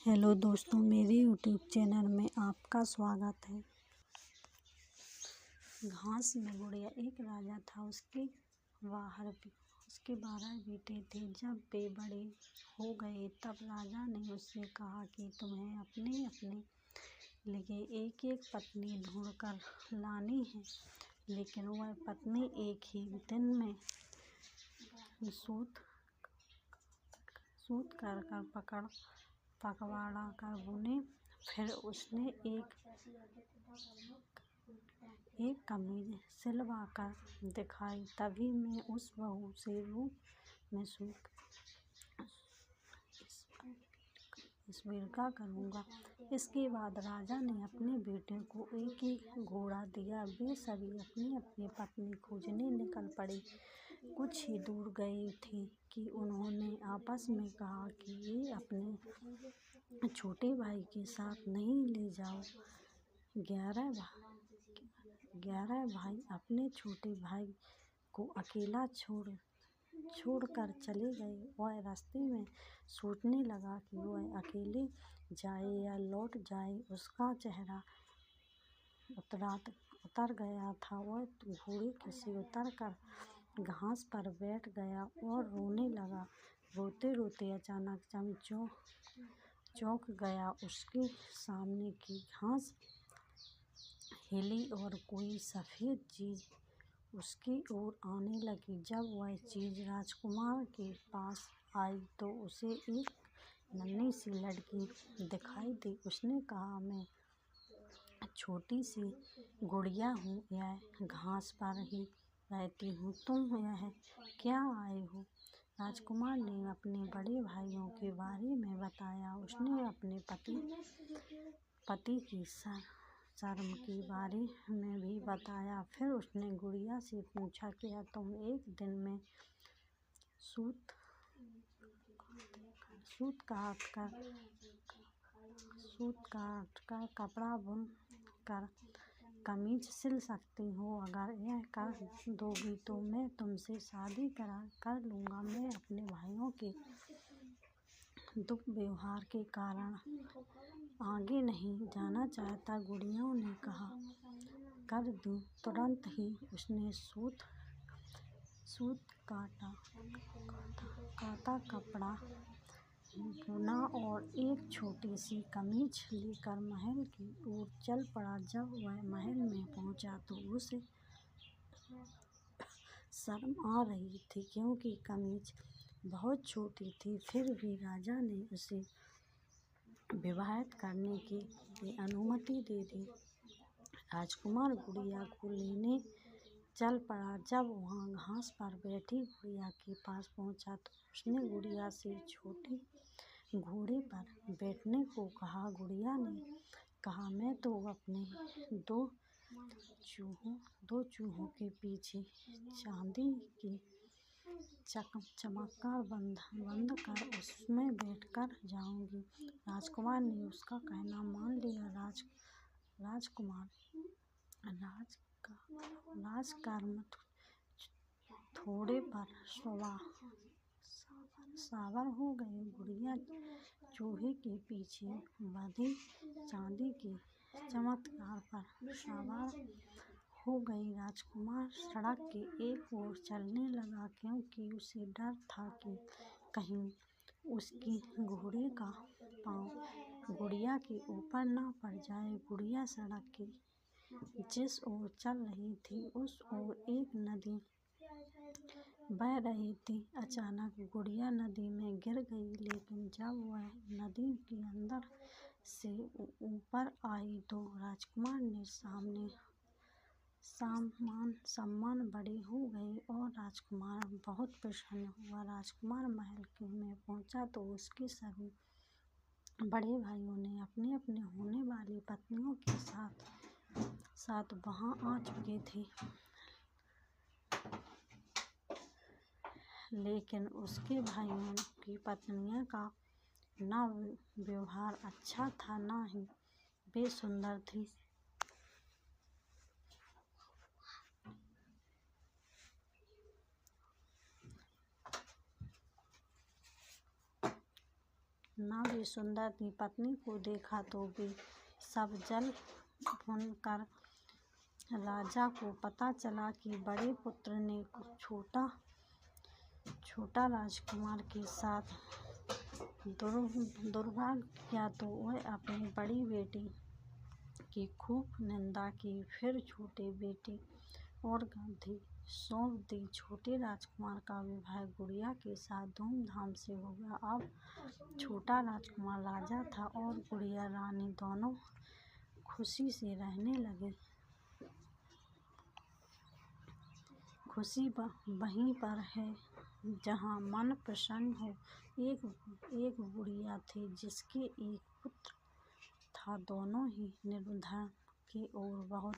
Hello दोस्तों, मेरे YouTube channel में आपका स्वागत है। घास में गुड़िया। एक राजा था, उसके 12 बेटे थे। जब वे बड़े हो गए तब राजा ने उससे कहा कि तुम्हें अपने अपने लिए एक एक पत्नी ढूंढ कर लानी है। लेकिन वह पत्नी एक ही दिन में सूत कर पकवाड़ा कर बुने। फिर उसने एक कमीज सिलवा कर दिखाई। तभी मैं उस बहू से रूप में स्वीकार करूँगा। इसके बाद राजा ने अपने बेटे को एक एक घोड़ा दिया। वे सभी अपनी अपनी पत्नी खोजने निकल पड़े। कुछ ही दूर गए थे कि उन्होंने आपस में कहा कि ये अपने छोटे भाई के साथ नहीं ले जाओ। 11 भाई अपने छोटे भाई को अकेला छोड़ कर चले गए। वह रास्ते में सोचने लगा कि वह अकेले जाए या लौट जाए। उसका चेहरा उतर गया था। वह घोड़े से उतर कर घास पर बैठ गया और रोने लगा। रोते रोते अचानक चौंक गया। उसके सामने की घास हिली और कोई सफ़ेद चीज़ उसकी ओर आने लगी। जब वह चीज़ राजकुमार के पास आई तो उसे एक नन्ही सी लड़की दिखाई दी। उसने कहा, मैं छोटी सी गुड़िया हूँ, यह घास पर ही रहती हूँ। तुम यह क्या आए हो? राजकुमार ने अपने बड़े भाइयों के बारे में बताया। उसने अपने पति की शर्म के बारे में भी बताया। फिर उसने गुड़िया से पूछा, क्या तुम एक दिन में सूत काट कर कपड़ा बुन कर कमीज सिल सकती हो? अगर यह कर दोगी तो मैं तुमसे शादी कर लूँगा। मैं अपने भाइयों के दुर्व्यवहार के कारण आगे नहीं जाना चाहता। गुड़िया ने कहा, कर दूँ। तुरंत ही उसने सूत काटा कपड़ा बुना और एक छोटी सी कमीज लेकर महल की ओर चल पड़ा। जब वह महल में पहुंचा तो उसे शर्म आ रही थी क्योंकि कमीज बहुत छोटी थी। फिर भी राजा ने उसे विवाह करने की अनुमति दे दी। राजकुमार गुड़िया को लेने चल पड़ा। जब वह घास पर बैठी गुड़िया के पास पहुंचा तो उसने गुड़िया से छोटे घोड़े पर बैठने को कहा। गुड़िया ने कहा, मैं तो अपने दो चूहों के पीछे चांदी की चमककर बंद कर उसमें बैठकर जाऊंगी। राजकुमार ने उसका कहना मान लिया। राजकर्म थोड़े पर सवार हो गए। गुड़िया चूहे के पीछे बंधी चांदी की चमत्कार पर सवार हो गई। राजकुमार सड़क के एक ओर चलने लगा क्योंकि उसे डर था कि कहीं उसकी घोड़े का पाँव गुड़िया के ऊपर न पड़ जाए। गुड़िया सड़क की जिस ओर चल रही थी उस ओर एक नदी बह रही थी। अचानक गुड़िया नदी में गिर गई। लेकिन जब वह नदी के अंदर से ऊपर आई तो राजकुमार ने सम्मान बड़े हो गए और राजकुमार बहुत प्रसन्न हुआ। राजकुमार महल में पहुंचा तो उसके सभी बड़े भाइयों ने अपने अपने होने वाली पत्नियों के साथ वहां आ चुके थे। लेकिन उसके भाइयों की पत्नियों का न व्यवहार अच्छा था न ही वे सुंदर थी। न भी सुंदर थी। पत्नी को देखा तो भी सब जल भुन कर राजा को पता चला कि बड़े पुत्र ने छोटा राजकुमार के साथ दुर्भाग्य किया, तो वह अपनी बड़ी बेटी की खूब निंदा की। फिर छोटे बेटे और गांधी सौंप दी। छोटे राजकुमार का विवाह गुड़िया के साथ धूमधाम से हो गया। अब छोटा राजकुमार राजा था और गुड़िया रानी, दोनों खुशी से रहने लगे। खुशी वहीं पर है जहाँ मन प्रसन्न हो। एक बुढ़िया थी जिसके एक पुत्र था। दोनों ही निर्धन थे और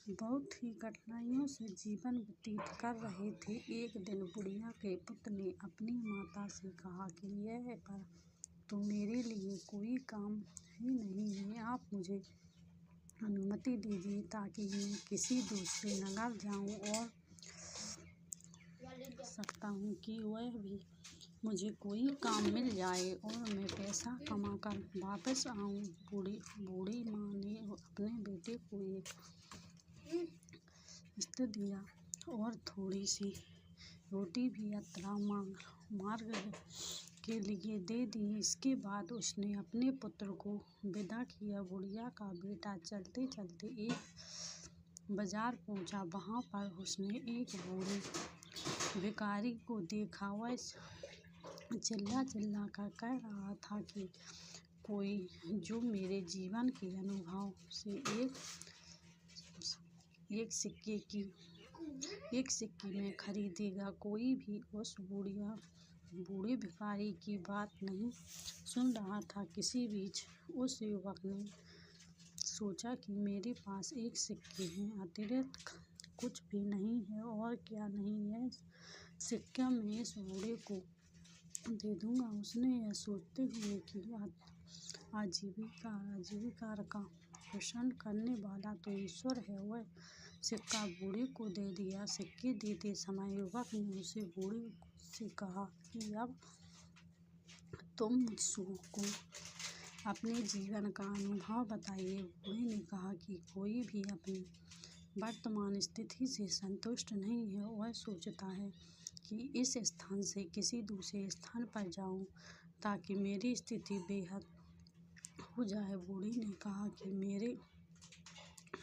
बहुत ही कठिनाइयों से जीवन व्यतीत कर रहे थे। एक दिन बुढ़िया के पुत्र ने अपनी माता से कहा कि यह पर तो मेरे लिए कोई काम ही नहीं है। आप मुझे अनुमति दीजिए ताकि मैं किसी दूसरे नगर जाऊं और सकता हूँ कि वह भी मुझे कोई काम मिल जाए और मैं पैसा कमाकर वापस आऊं। बूढ़ी माँ ने अपने बेटे को एक स्थिर दिया और थोड़ी सी रोटी भी यात्रा मार्ग के लिए दे दी। इसके बाद उसने अपने पुत्र को विदा किया। बुढ़िया का बेटा चलते चलते एक बाजार पहुंचा। वहां पर उसने एक बूढ़े भिखारी को देखा। वह चिल्ला कर कह रहा था कि कोई जो मेरे जीवन के अनुभव से एक सिक्के में खरीदेगा। कोई भी उस बूढ़े भिखारी की बात नहीं सुन रहा था। किसी बीच उस युवक ने सोचा कि मेरे पास एक सिक्के हैं, अतिरिक्त कुछ भी नहीं है और क्या नहीं है, सिक्का मैं इस बूढ़े को दे दूंगा। उसने यह सोचते हुए कि आजीविका का पोषण करने वाला तो ईश्वर है, वह सिक्का बूढ़े को दे दिया। सिक्के देते समय युवक ने उसे बूढ़े से कहा कि अब तुम मुझको अपने जीवन का अनुभव बताइए। बूढ़े ने कहा कि कोई भी अपनी वर्तमान स्थिति से संतुष्ट नहीं है। वह सोचता है कि इस स्थान से किसी दूसरे स्थान पर जाऊं ताकि मेरी स्थिति बेहद हो जाए। बूढ़े ने कहा कि मेरे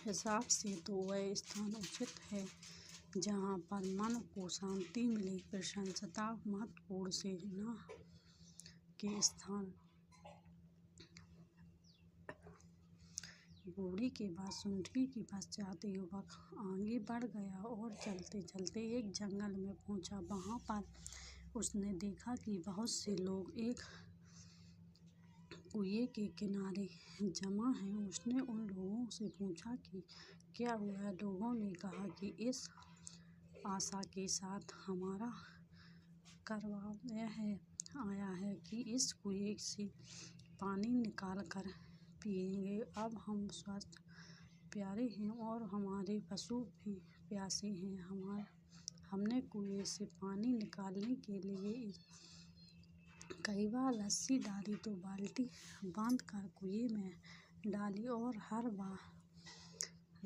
हिसाब से तो वह स्थान उचित है जहाँ पर मन को शांति मिले। प्रशंसता महत्वपूर्ण से न के स्थान। बूढ़ी की बात सुनने के पश्चात युवक आगे बढ़ गया और चलते चलते एक जंगल में पहुंचा। वहां पर उसने देखा कि बहुत से लोग एक कुएं के किनारे जमा हैं। उसने उन लोगों से पूछा कि क्या हुआ। लोगों ने कहा कि इस आशा के साथ हमारा करवा आया है कि इस कुएं से पानी निकाल कर पिएंगे। अब हम स्वस्थ प्यारे हैं और हमारे पशु भी प्यासे हैं। हमने कुएं से पानी निकालने के लिए कई बार रस्सी डाली तो बाल्टी बांधकर कुएं में डाली और हर बार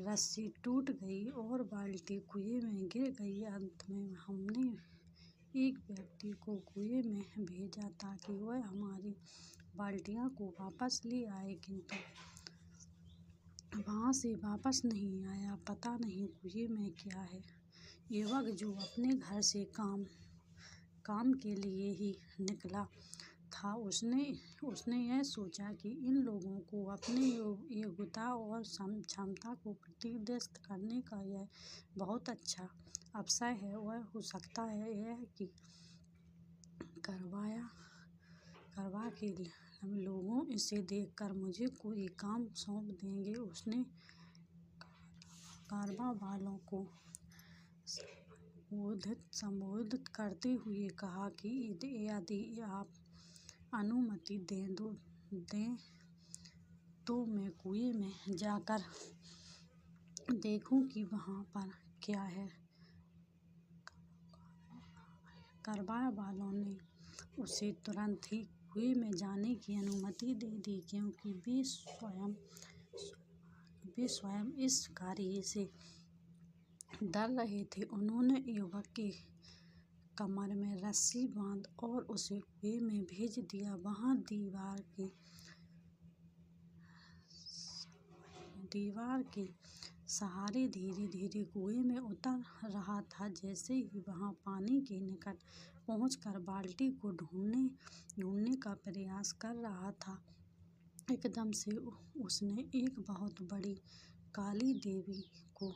रस्सी टूट गई और बाल्टी कुएं में गिर गई। अंत में हमने एक व्यक्ति को कुएं में भेजा ताकि वह हमारी बाल्टियों को वापस ले आए, किंतु वहां से वापस नहीं आया। पता नहीं कुएं में क्या है। युवक जो अपने घर से काम के लिए ही निकला था, उसने यह सोचा कि इन लोगों को अपनी योग्यता और क्षमता को प्रतिष्ठित करने का यह बहुत अच्छा अवसर है। वह हो सकता है यह कि करवा के लोगों इसे देखकर मुझे कोई काम सौंप देंगे। उसने कारवां वालों को संबोधित करते हुए कहा कि यदि आप अनुमति दें तो मैं कुएं में जाकर देखूं कि वहां पर क्या है। करवाए वालों ने उसे तुरंत ही कुएं में जाने की अनुमति दे दी, क्योंकि वे स्वयं इस कार्य से डर रहे थे। उन्होंने युवक की कमर में रस्सी बांध और उसे कुएं में भेज दिया। वहां दीवार के सहारे धीरे धीरे कुएं में उतर रहा था। जैसे ही वहां पानी के निकट पहुंचकर बाल्टी को ढूंढने का प्रयास कर रहा था, एकदम से उसने एक बहुत बड़ी काली देवी को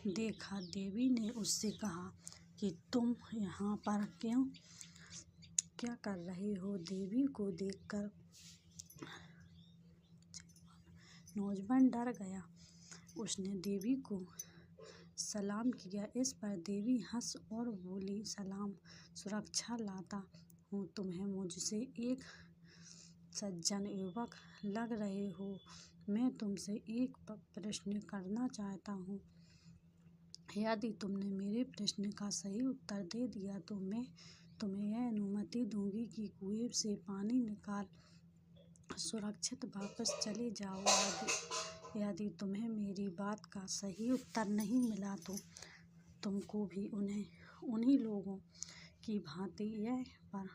देखा। देवी ने उससे कहा कि तुम यहाँ पर क्या कर रहे हो? देवी को देखकर नौजवान डर गया। उसने देवी को सलाम किया। इस पर देवी हंस और बोली, सलाम, सुरक्षा लाता हूँ। तुम्हें मुझसे एक सज्जन युवक लग रहे हो। मैं तुमसे एक प्रश्न करना चाहता हूँ। यदि तुमने मेरे प्रश्न का सही उत्तर दे दिया तो मैं तुम्हें यह अनुमति दूंगी कि कुएं से पानी निकाल सुरक्षित वापस चले जाओ। यदि तुम्हें मेरी बात का सही उत्तर नहीं मिला तो तुमको भी उन्हीं लोगों की भांति यह पर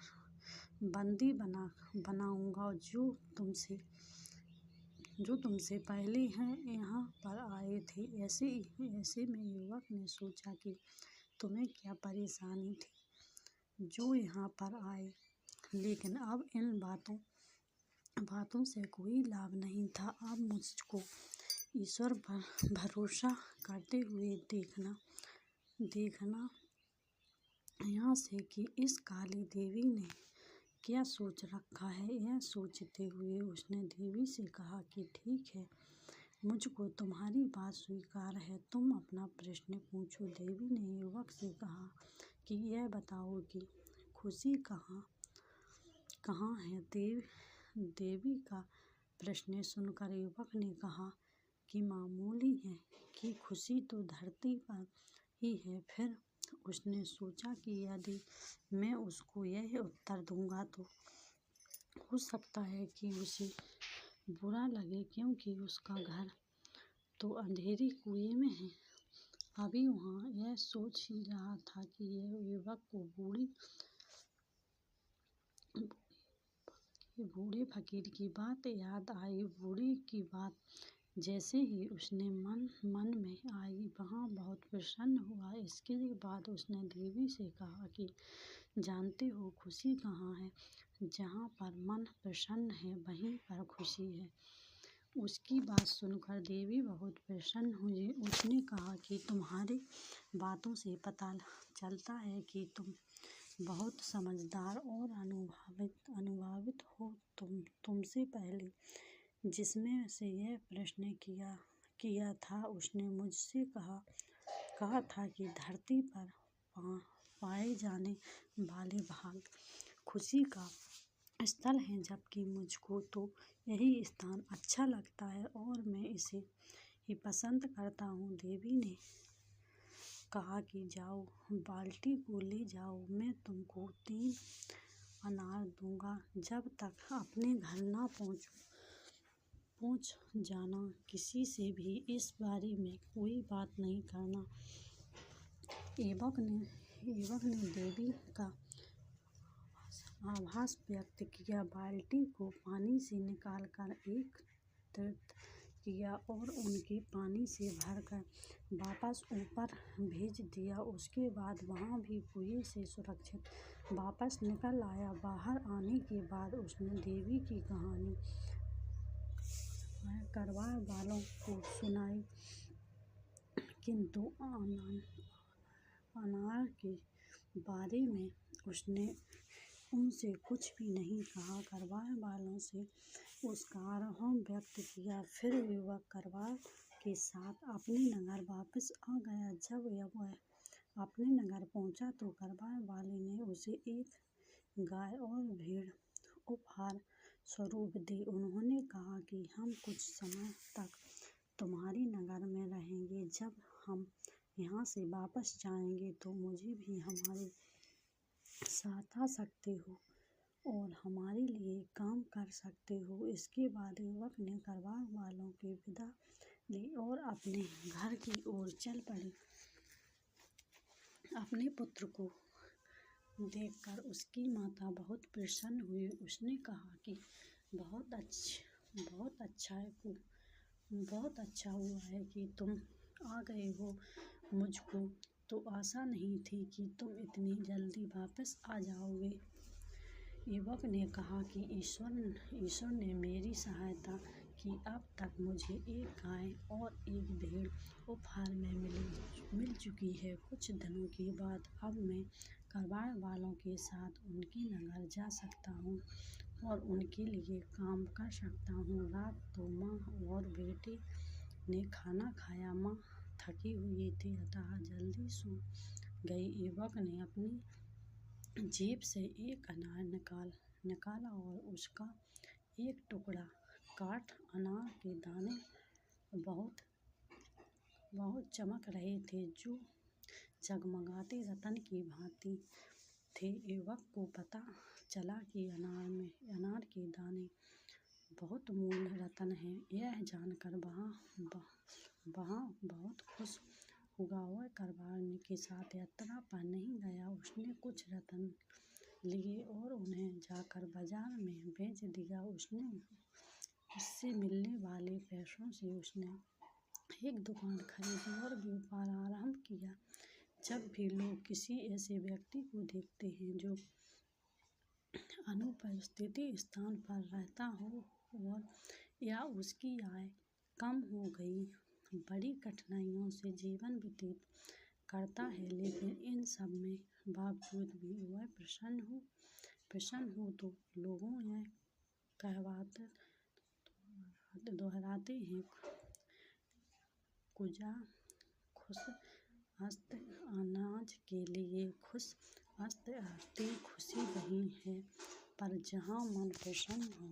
बंदी बनाऊंगा जो तुमसे पहले यहाँ पर आए थे। ऐसे में युवक ने सोचा कि तुम्हें क्या परेशानी थी जो यहाँ पर आए, लेकिन अब इन बातों से कोई लाभ नहीं था। अब मुझको ईश्वर पर भरोसा करते हुए देखना यहाँ से कि इस काली देवी ने क्या सोच रखा है। यह सोचते हुए उसने देवी से कहा कि ठीक है, मुझको तुम्हारी बात स्वीकार है, तुम अपना प्रश्न पूछो। देवी ने युवक से कहा कि यह बताओ कि खुशी कहाँ है? देवी का प्रश्न सुनकर युवक ने कहा कि मामूली है कि खुशी तो धरती पर ही है। फिर उसने सोचा कि यदि मैं उसको यह उत्तर दूंगा तो हो सकता है कि उसे बुरा लगे, क्योंकि उसका घर तो अंधेरी कुएं में है। अभी वहाँ यह सोच ही रहा था कि यह युवक को बूढ़े फकीर की बात याद आई। बूढ़े की बात जैसे ही उसने मन में आई, वहाँ बहुत प्रसन्न हुआ। इसके बाद उसने देवी से कहा कि जानते हो खुशी कहाँ है? जहाँ पर मन प्रसन्न है वहीं पर खुशी है। उसकी बात सुनकर देवी बहुत प्रसन्न हुई। उसने कहा कि तुम्हारी बातों से पता चलता है कि तुम बहुत समझदार और अनुभवित हो। तुमसे पहले जिसने से यह प्रश्न किया था उसने मुझसे कहा था कि धरती पर पाए जाने वाले भाग खुशी का स्थल है, जबकि मुझको तो यही स्थान अच्छा लगता है और मैं इसे ही पसंद करता हूँ। देवी ने कहा कि जाओ, बाल्टी को ले जाओ, मैं तुमको 3 अनार दूंगा। जब तक अपने घर ना पहुँच जाना, किसी से भी इस बारे में कोई बात नहीं करना। युवक ने देवी का आभास व्यक्त किया, बाल्टी को पानी से निकालकर एकत्रित किया और उनके पानी से भरकर वापस ऊपर भेज दिया। उसके बाद वहाँ भी कुएं से सुरक्षित वापस निकल आया। बाहर आने के बाद उसने देवी की कहानी करवाए वालों को सुनाई, किंतु अनार के बारे में उसने उनसे कुछ भी नहीं कहा। करवाए वालों से उसका आभार व्यक्त किया। फिर युवक करवाए के साथ अपने नगर वापस आ गया। जब वह अपने नगर पहुंचा तो करवाए वाले ने उसे एक गाय और भेड़ उपहार स्वरूप दी। उन्होंने कहा कि हम कुछ समय तक तुम्हारे नगर में रहेंगे। जब हम यहाँ से वापस जाएंगे तो मुझे भी हमारे साथ आ सकते हो और हमारे लिए काम कर सकते हो। इसके बाद युवक ने परिवार वालों की विदा ली और अपने घर की ओर चल पड़ी। अपने पुत्र को देखकर उसकी माता बहुत प्रसन्न हुई। उसने कहा कि बहुत अच्छा हुआ है कि तुम आ गए हो। मुझको तो आशा नहीं थी कि तुम इतनी जल्दी वापस आ जाओगे। युवक ने कहा कि ईश्वर ने मेरी सहायता की। अब तक मुझे एक गाय और एक भेड़ उपहार में मिल चुकी है। कुछ दिनों के बाद अब मैं परिवार वालों के साथ उनके नगर जा सकता हूँ और उनके लिए काम कर सकता हूँ। रात तो माँ और बेटे ने खाना खाया। माँ थकी हुई थी अतः जल्दी सो गई। युवक ने अपनी जेब से एक अनार निकाला और उसका एक टुकड़ा काट। अनार के दाने बहुत चमक रहे थे, जो जगमगाते रतन की भांति थे। युवक को पता चला कि अनार के दाने बहुत मूल्य रतन हैं। यह जानकर वहाँ बहुत खुश हुआ। वह परिवार के साथ यात्रा पर नहीं गया। उसने कुछ रतन लिए और उन्हें जाकर बाजार में बेच दिया। उससे मिलने वाले पैसों से उसने एक दुकान खरीदी और व्यापार आरंभ किया। जब भी लोग किसी ऐसे व्यक्ति को देखते हैं जो अनुपस्थित स्थान पर रहता हो और या उसकी आय कम हो गई, बड़ी कठिनाइयों से जीवन व्यतीत करता है, लेकिन इन सब में बावजूद भी वह प्रसन्न हो तो लोगों यह कहावत दोहराते हैं, कुजा खुश हस्त अनाज के लिए खुश हस्त हस्ती खुशी नहीं है, पर जहाँ मन प्रसन्न हो।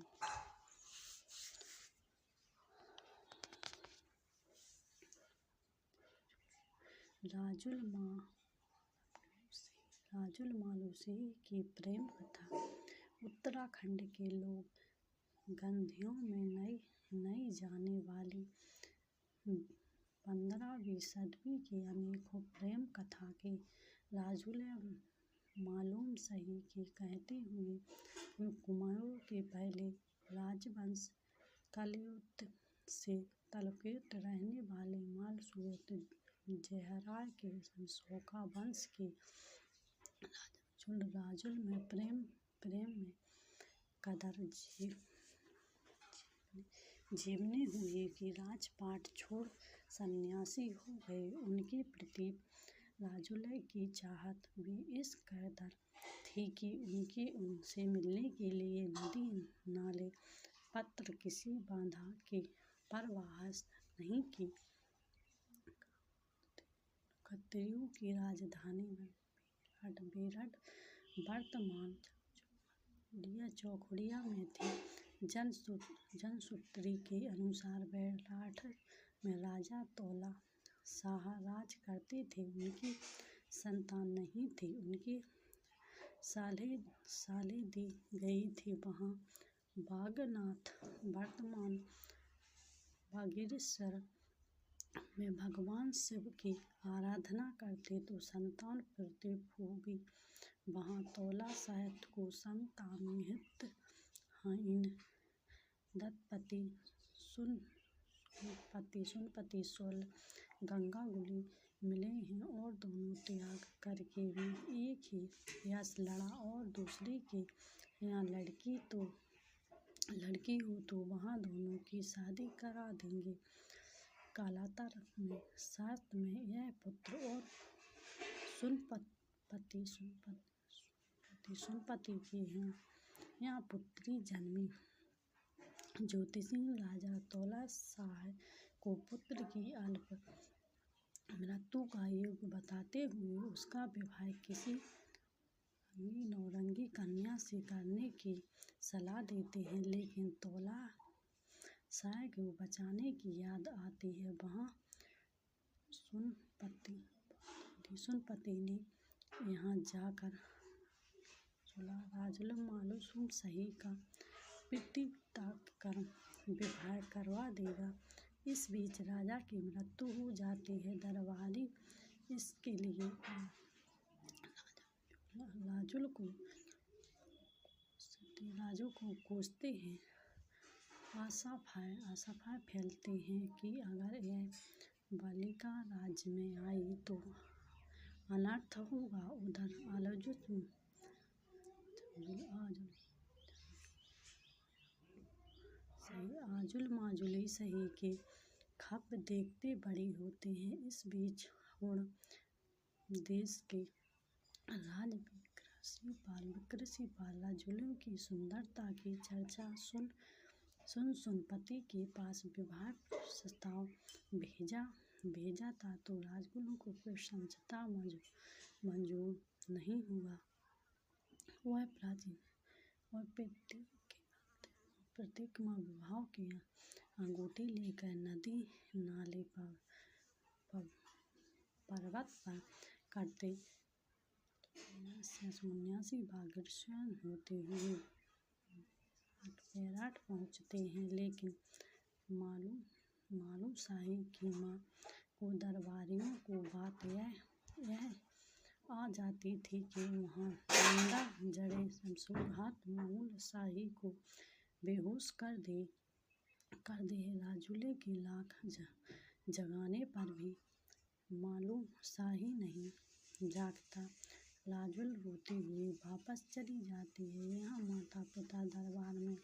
राजुल मालूसी की प्रेम कथा। उत्तराखंड के लोग गद्दियों में नई जाने वाली 15वीं सदी की अनेकों प्रेम कथा के राजुल मालूम सही की कहते हुए कुमाऊँ के पहले राजवंश कलयुग से तलुकित रहने वाले मालसूत जयहराय के सोका वंश के राजुल में प्रेम में कदर जीवने हुए कि राजपाट छोड़ सन्यासी हो गए। उनके प्रति राजुल की चाहत भी इस कदर थी कि उनसे मिलने के लिए नदी नाले पत्र किसी बाधा की परवाह नहीं की। खत्रियों की राजधानी बेरठ वर्तमान चौखुड़िया में थी। जनसूत्री के अनुसार बेरठ में राजा तौला शाह राज करते थे। उनकी संतान नहीं थी। उनकी साले दी गई थी। वहाँ बागनाथ वर्तमान बागेश्वर में भगवान शिव की आराधना करते तो संतान प्रतिभा होगी। वहाँ तौला शाह को संतानहीन दत्तपति सुनपति सोल गंगागुली मिले हैं और दोनों त्याग करके भी एक ही यश लड़ा और दूसरे के यहाँ लड़की हो तो वहाँ दोनों की शादी करा देंगे। कालांतर में शास्त्र में यह पुत्र और सुनपति के यहाँ पुत्री जन्मी। ज्योतिषी राजा तौला शाह को पुत्र की अल्प मृत्यु का योग बताते हुए उसका विवाह किसी नौरंगी कन्या से करने की सलाह देते हैं, लेकिन तौला शाह को बचाने की याद आती है। वहाँ सुनपति ने यहाँ जाकर राजुल मालूम सही का पिट्ठी ताक कर विवाह करवा देगा। इस बीच राजा की मृत्यु हो जाती है। दरबारी इसके लिए राजू को कोसते हैं। आशा फैलती हैं कि अगर यह बालिका राज्य में आई तो अनर्थ होगा। उधर आजुल माजुली सही के खप देखते बड़ी होते हैं। इस बीच हुण देश के राज विक्रसीपाल राजुल की सुंदरता की चर्चा सुन पति के पास विवाह प्रस्ताव भेजा था तो राजुल को प्रसन्नता मंजूर नहीं हुआ। वह प्रतीक विवाह की अंगूठी लेकर नदी नाले पर्वत पर करते 79 अग्रसर होते हुए बैराट पहुँचते हैं। लेकिन मालूम शाही की माँ को दरबारियों को बात यह आ जाती थी कि वहाँ जिंदा जड़े शमशुघात मालूम शाही को बेहोश कर दे। राजुले के लाख जगाने पर भी मालूम शाही नहीं जागता। राजुल रोती हुई वापस चली जाती है। यहाँ माता पिता दरबार में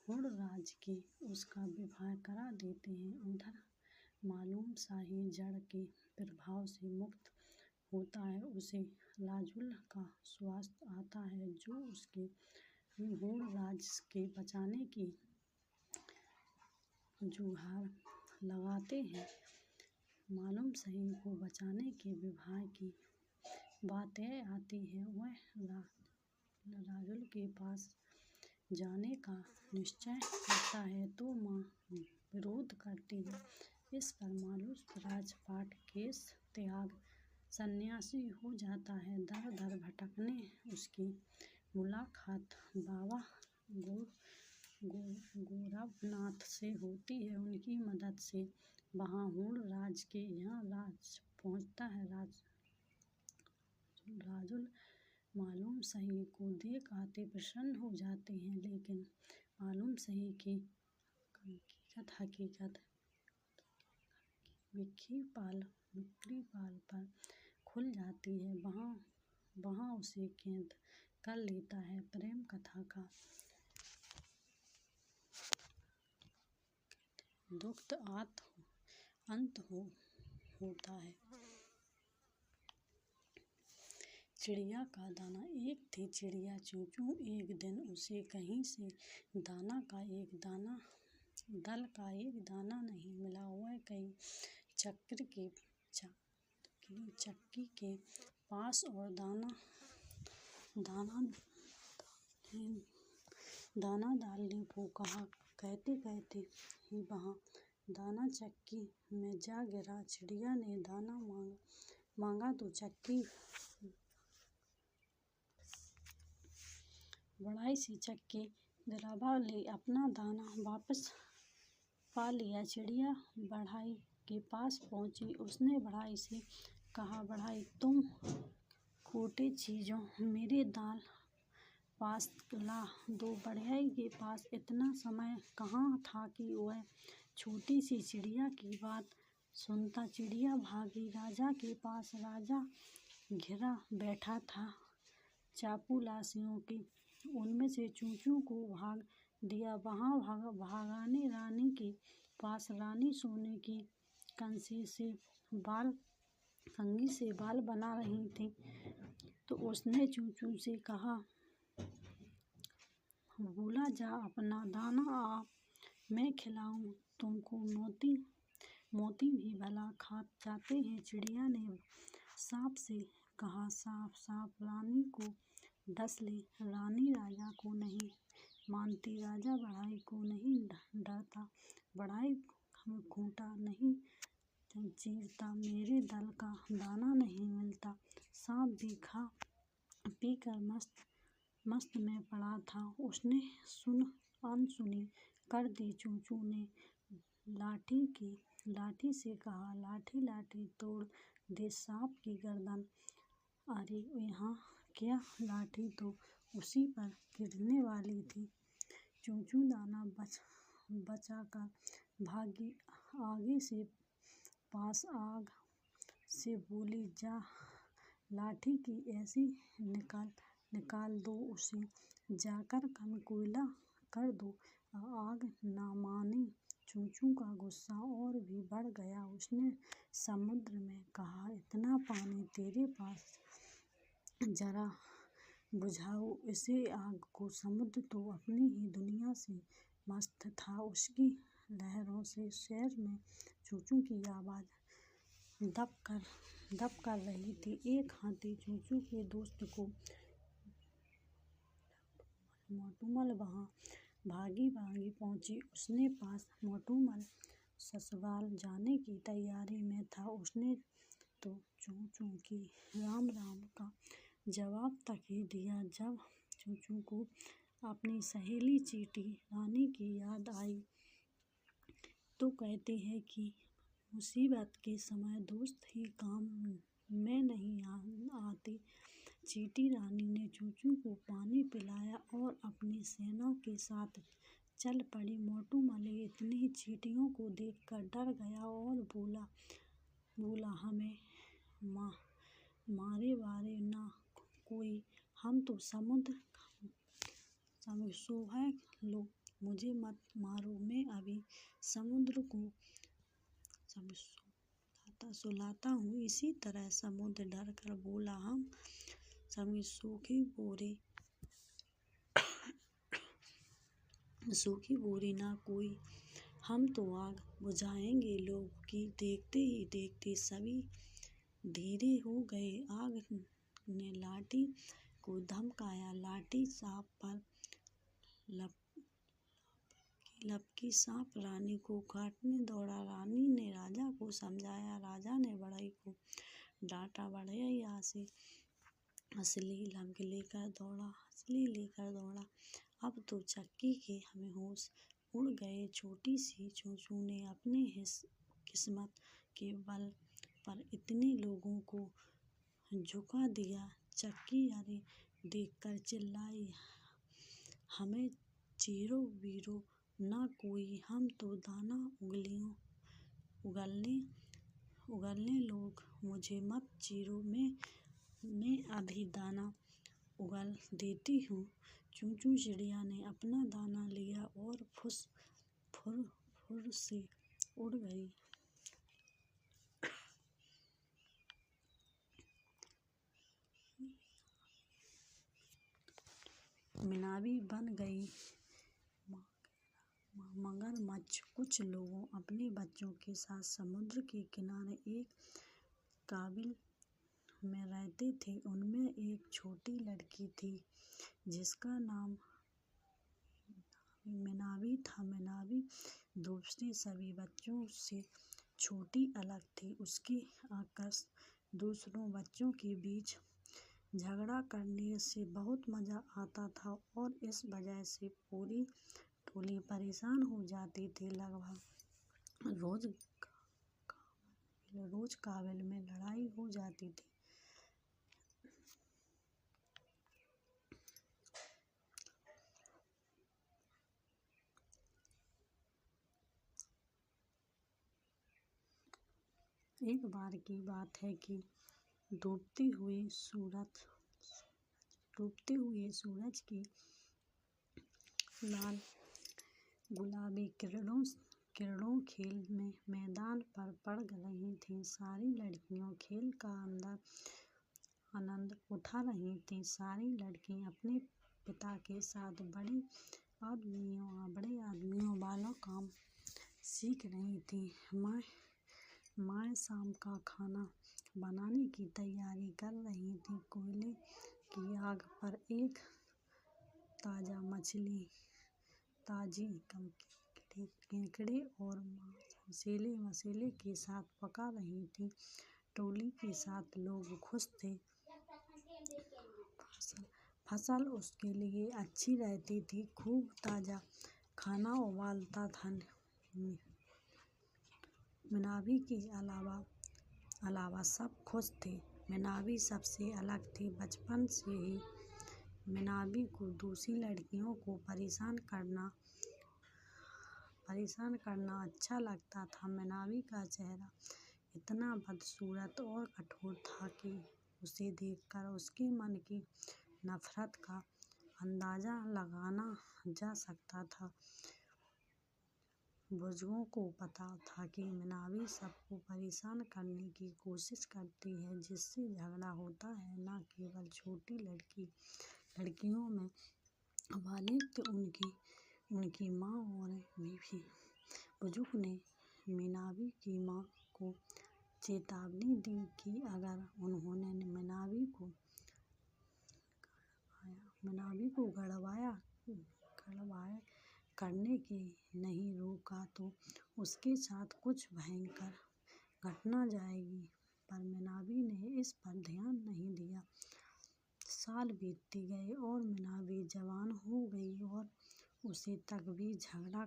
हुण राज के उसका विवाह करा देते हैं। उधर मालूम शाही जड़ के प्रभाव से मुक्त होता है। उसे राजुल का स्वास्थ्य आता है जो उसके हुण राज के बचाने की गुहार लगाते हैं। मालूम शाही को बचाने के विवाह की बात आती है। वह राजुल के पास जाने का निश्चय करता है तो माँ विरोध करती है। इस पर मालूम राजपाट केश त्याग सन्यासी हो जाता है। दर भटकने उसकी मुलाकात बाबा गोरखनाथ से होती है। उनकी मदद से वहाँ हुण राज के यहाँ राज पहुँचता है। राजुल मालूम शाही को देख आते प्रसन्न हो जाते हैं। लेकिन मालूम शाही की हकीकत विक्रीपाल पर खुल जाती है। वहाँ उसे कैद कर लेता है। प्रेम कथा का दुखद अंत होता है। चिड़िया का दाना। एक थी चिड़िया चूचू। एक दिन उसे कहीं से दल का एक दाना नहीं मिला। वह कई चक्की के पास और दाना डालने को कहा। कहते ही वहाँ दाना चक्की में जा गिरा। चिड़िया ने दाना मांगा तो चक्की बड़ाई सी चक्की दरबा ले अपना दाना वापस पा लिया। चिड़िया बढ़ई के पास पहुँची। उसने बढ़ई से कहा, बढ़ई तुम खोटे चीज़ों मेरे दाल पास ला दो। बढ़ई के पास इतना समय कहाँ था कि वह छोटी सी चिड़िया की बात सुनता। चिड़िया भागी राजा के पास। राजा घिरा बैठा था चापलूसियों के। उनमें से चूचू को भाग दिया। वहाँ भागाने रानी के पास। रानी सोने की कंघी से बाल बना रही थी तो उसने चूचू से कहा, भूला जा अपना दाना आ मैं खिलाऊं तुमको। मोती भी भला खा जाते हैं। चिड़िया ने सांप से कहा, सांप रानी को डस ले। रानी राजा को नहीं मानती। राजा बढ़ई को नहीं डरता। बढ़ई खूंटा नहीं चीरता। मेरे दल का दाना नहीं मिलता। सांप भी खा पीकर मस्त में पड़ा था। उसने अनसुनी कर दी। चूचू ने लाठी से कहा, लाठी लाठी तोड़ दे सांप की गर्दन। अरे यहाँ क्या, लाठी तो उसी पर गिरने वाली थी। चूचू दाना बचाकर भागी। आगे से पास आग से बोली, जा लाठी की ऐसी निकाल दो उसे, जाकर कोयला कर दो। आग न मानी। चूचू का गुस्सा और भी बढ़ गया। उसने समुद्र में कहा, इतना पानी तेरे पास, जरा बुझाओ इसे आग को। समुद्र तो अपनी ही दुनिया से मस्त था। उसकी लहरों से शहर में चूचू की आवाज़ दब कर रही थी। एक हाथी चूचू के दोस्त को मोटूमल वहाँ भागी भागी पहुँची। उसने पास मोटूमल ससुराल जाने की तैयारी में था। उसने तो चूचू की राम राम का जवाब तक ही दिया। जब चूचू को अपनी सहेली चीटी रानी की याद आई तो कहते हैं कि मुसीबत के समय दोस्त ही काम में नहीं आते। चीटी रानी ने चूचू को पानी पिलाया और अपनी सेना के साथ चल पड़ी। मोटूमल इतनी चींटियों को देखकर डर गया और बोला हमें मारे वारे ना कोई, हम तो समुद्र सोहा लो, मुझे मत मारो, मैं अभी समुद्र को सुलाता हूँ। इसी तरह समुद्र डर कर बोला, हम सूखी बोरी ना कोई, हम तो आग बुझाएंगे। लोग की देखते ही देखते सभी धीरे हो गए। आग ने लाठी को धमकाया। लाठी सांप पर लपकी। सांप रानी को काटने दौड़ा। रानी ने राजा को समझाया। राजा ने बढ़ई को डांटा। बढ़ैया से हंसली लेकर दौड़ा। अब तो चक्की के हमें होश उड़ गए। छोटी सी चूचू ने अपने किस्मत के बल पर इतने लोगों को झुका दिया। चक्की अरे देखकर चिल्लाई, हमें चीरो वीरो ना कोई, हम तो दाना उगलने लोग, मुझे मत चीरो, मैं अभी दाना उगल देती हूँ। चूचू चिड़िया ने अपना दाना लिया और फुर से उड़ गई। मीनावी बन गई मगरमच्छ। कुछ लोग अपने बच्चों के साथ समुद्र के किनारे एक काबिल में रहते थे। उनमें एक छोटी लड़की थी जिसका नाम मीनावी था। मीनावी दूसरे सभी बच्चों से छोटी अलग थी। उसकी आकर्षण दूसरों बच्चों के बीच झगड़ा करने से बहुत मज़ा आता था और इस वजह से पूरी टोली परेशान हो जाती थी। लगभग रोज काबिल में लड़ाई हो जाती थी। एक बार की बात है कि डूबते हुए सूरज की लाल गुलाबी किरणों खेल में मैदान पर पड़ रही थीं। सारी लड़कियां खेल का आनंद उठा रही थीं। सारी लड़कियां अपने पिता के साथ बड़े आदमियों वाला काम सीख रही थीं। माँ शाम का खाना बनाने की तैयारी कर रही थी। कोयले की आग पर एक ताजा मछली, ताजी केकड़े और मांस मसाले के साथ पका रही थी। टोली के साथ लोग खुश थे। फसल उसके लिए अच्छी रहती थी। खूब ताज़ा खाना उबालता था। मिनाबी के अलावा सब खुश थे। मिनाबी सबसे अलग थी। बचपन से ही मिनाबी को दूसरी लड़कियों को परेशान करना अच्छा लगता था। मिनाबी का चेहरा इतना बदसूरत और कठोर था कि उसे देखकर उसके मन की नफरत का अंदाजा लगाना जा सकता था। बुजुर्गों को पता था कि मिनाबी सबको परेशान करने की कोशिश करती है, जिससे झगड़ा होता है। न केवल छोटी लड़कियों में बल्कि उनकी माँ और भी। बुजुर्ग ने मिनाबी की माँ को चेतावनी दी कि अगर उन्होंने मिनाबी को गड़बड़ करने के नहीं रोका तो उसके साथ कुछ भयंकर घटना जाएगी। पर मिनाबी ने इस पर ध्यान नहीं दिया। साल बीतते गए और मिनाबी जवान हो गई और उसे तक भी झगड़ा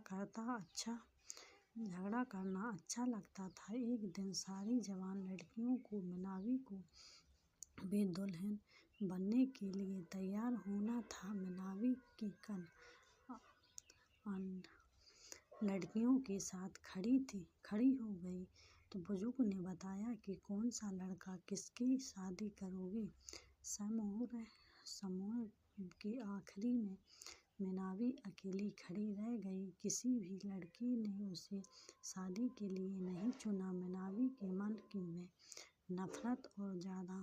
करना अच्छा लगता था। एक दिन सारी जवान लड़कियों को मिनाबी को भी दुल्हन बनने के लिए तैयार होना था। मिनाबी की लड़कियों के साथ खड़ी हो गई तो बुजुर्ग ने बताया कि कौन सा लड़का किसकी शादी करोगी। समूह के आखिरी में मिनाबी अकेली खड़ी रह गई। किसी भी लड़की ने उसे शादी के लिए नहीं चुना। मिनाबी के मन में नफरत और ज़्यादा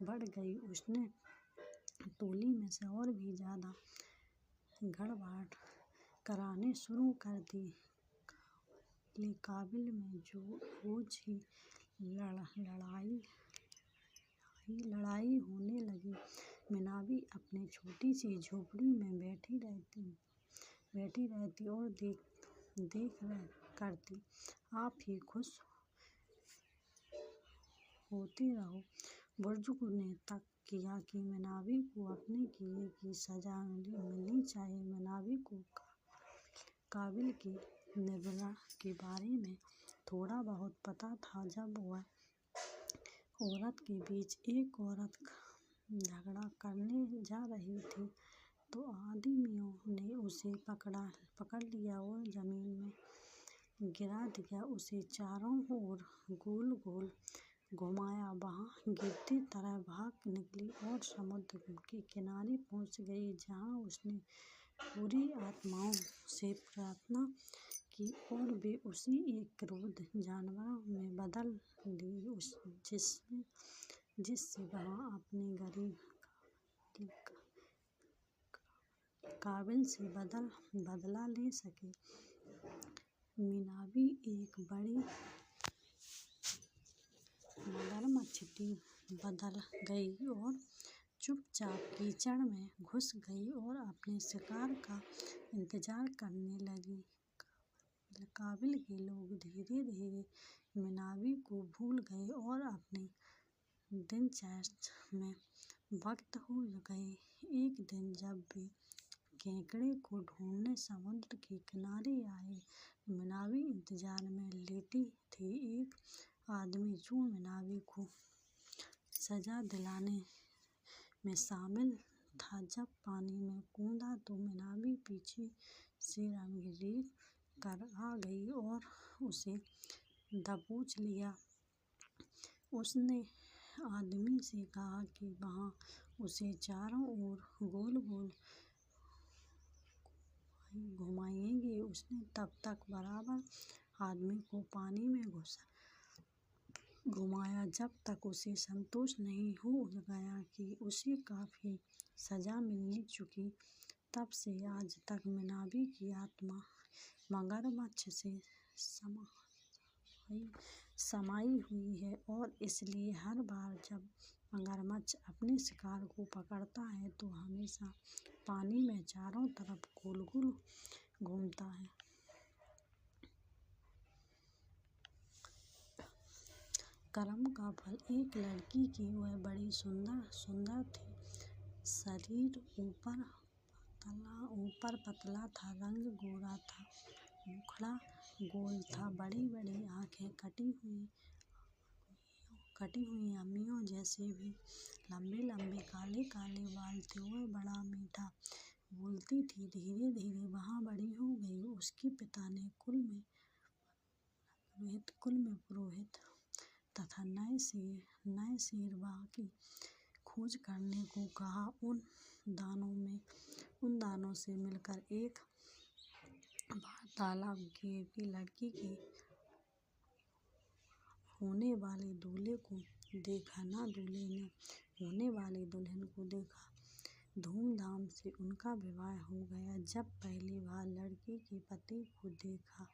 बढ़ गई। उसने टोली में से और भी ज़्यादा गड़बड़ कराने शुरू कर दी। काबिल में रोज ही लड़ाई होने लगी। मिनाबी अपनी छोटी सी झोपड़ी में बैठी रहती और देख करती, आप ही खुश होते रहो। बुजुर्ग ने तक किया कि मिनाबी को अपने किए की सजा मिलनी चाहिए। मिनाबी को काबिल के निर्णय के बारे में थोड़ा बहुत पता था। जब वह औरत के बीच एक औरत झगड़ा करने जा रही थी तो आदमियों ने उसे पकड़ लिया और जमीन में गिरा दिया। उसे चारों ओर गोल गोल घुमाया। वहाँ गिरती तरह भाग निकली और समुद्र के किनारे पहुँच गई, जहाँ उसने पूरी आत्माओं से प्रार्थना की और वे उसी एक क्रूर जानवर में बदल दी, जिससे वह अपने गरीब काबिल से बदला ले सके। मिनाबी एक बड़ी मगरमच्छ बदल गई और चुपचाप कीचड़ में घुस गई और अपने शिकार का इंतजार करने लगी। काबिल के लोग धीरे धीरे मिनाबी को भूल गए और अपनी दिनचर्या में व्यस्त हो गए। एक दिन जब वे केकड़े को ढूंढने समुद्र के किनारे आए, मिनाबी इंतजार में लेटी थी। एक आदमी जो मिनाबी को सजा दिलाने में शामिल था, जब पानी में कूदा तो मिनाबी पीछे से रंगीरेल कर आ गई और उसे दबोच लिया। उसने आदमी से कहा कि वह उसे चारों ओर गोल गोल घुमाएंगे। उसने तब तक बराबर आदमी को पानी में घुमाया जब तक उसे संतोष नहीं हो गया कि उसे काफी सजा मिल चुकी। तब से आज तक मिनाबी की आत्मा मगरमच्छ से समाई हुई है और इसलिए हर बार जब मगरमच्छ अपने शिकार को पकड़ता है तो हमेशा पानी में चारों तरफ गोल गोल घूमता है। कर्म का फल। एक लड़की की वह बड़ी सुंदर थी। शरीर ऊपर पतला था, रंग गोरा था, मुखड़ा गोल था, बड़ी बड़ी आँखें, कटी हुई अम्मियों जैसे भी लंबे लंबे काले काले बाल थे। वह बड़ा मीठा बोलती थी। धीरे धीरे वहाँ बड़ी हो गई। उसके पिता ने कुल में पुरोहित तथा नए शेरवाह की खोज करने को कहा। उन दानों से मिलकर एक बार तालाब की लड़की के होने वाले दूल्हे को देखा, ना दूल्हे ने होने वाली दुल्हन को देखा। धूमधाम से उनका विवाह हो गया। जब पहली बार लड़की के पति को देखा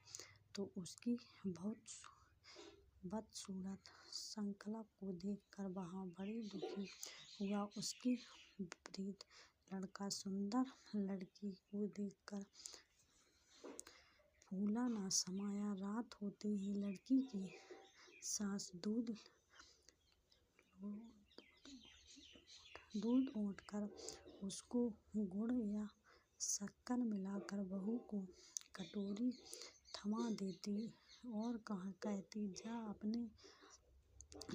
तो उसकी बदसूरत संकल्प को देखकर वह बड़ी दुखी हुआ। उसके विपरीत लड़का सुंदर लड़की को देखकर फूला न समाया। रात होते ही लड़की की सास दूध औंट कर उसको गुड़ या शक्कर मिलाकर बहू को कटोरी थमा देती और कहती, जा अपने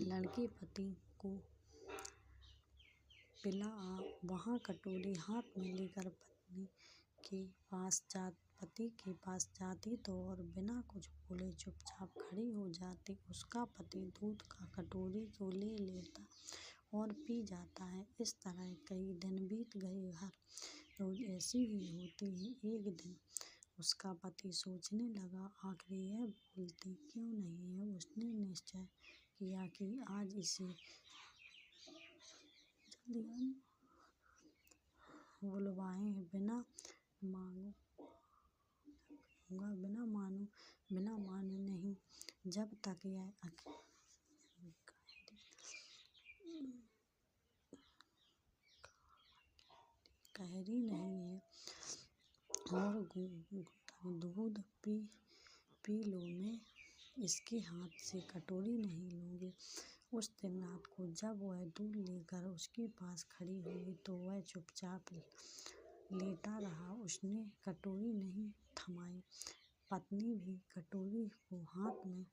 लड़के पति को पिला आ। वह कटोरी हाथ में लेकर पति के पास जाती तो और बिना कुछ बोले चुपचाप खड़ी हो जाती। उसका पति दूध का कटोरी को ले लेता और पी जाता है। इस तरह कई दिन बीत गए। हर रोज ऐसे ही होते ही एक दिन उसका पति सोचने लगा, आखिर यह बोलती क्यों नहीं है। उसने निश्चय किया कि आज इसे बुलवाए बिना माने नहीं। जब तक यह कहरी नहीं है और दूध पी लो, मैं इसके हाथ से कटोरी नहीं लूँगी। उस दिन रात को जब वह दूध लेकर उसके पास खड़ी हुई तो वह चुपचाप लेटा रहा। उसने कटोरी नहीं थमाई। पत्नी भी कटोरी को हाथ में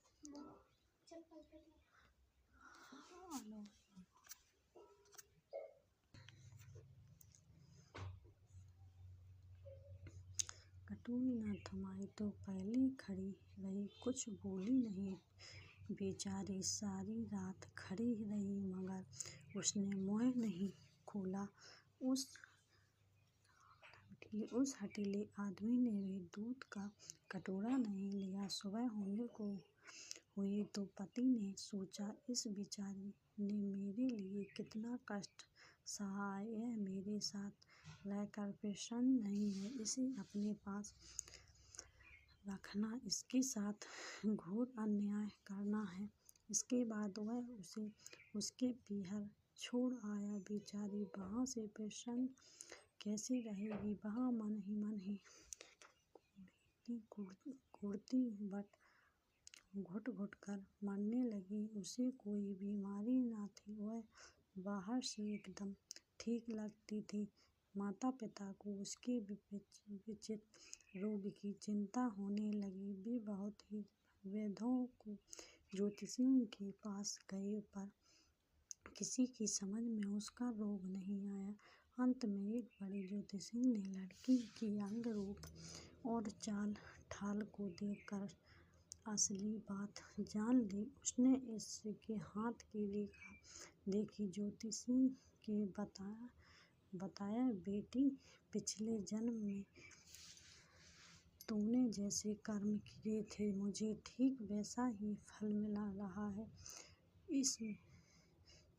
न थमाई तो पहले खड़ी रही, कुछ बोली नहीं। बेचारी सारी रात खड़ी रही मगर उसने मुँह नहीं खोला। उस हठीले आदमी ने भी दूध का कटोरा नहीं लिया। सुबह होने को हुई तो पति ने सोचा, इस बेचारी ने मेरे लिए कितना कष्ट सहा है। यह मेरे साथ रहकर प्रसन्न नहीं है। इसे अपने पास रखना इसके साथ घोर अन्याय करना है। इसके बाद वह उसे उसके पीहर छोड़ आया। बेचारी वहाँ से प्रसन्न कैसे रहेगी। वहाँ मन ही कुढ़ती घुट घुट कर मरने लगी। उसे कोई बीमारी न थी। वह बाहर से एकदम ठीक लगती थी। माता पिता को उसके विचित्र रोग की चिंता होने लगी। वे बहुत ही वैद्यों को ज्योतिषियों के पास गए पर किसी की समझ में उसका रोग नहीं आया। अंत में एक बड़े ज्योतिषी ने लड़की की अंग रूप और चाल ढाल को देखकर असली बात जान ली। उसने इसके हाथ की रेखा देखी। ज्योतिषी के बताया, बेटी पिछले जन्म में तूने जैसे कर्म किए थे मुझे ठीक वैसा ही फल मिला रहा है।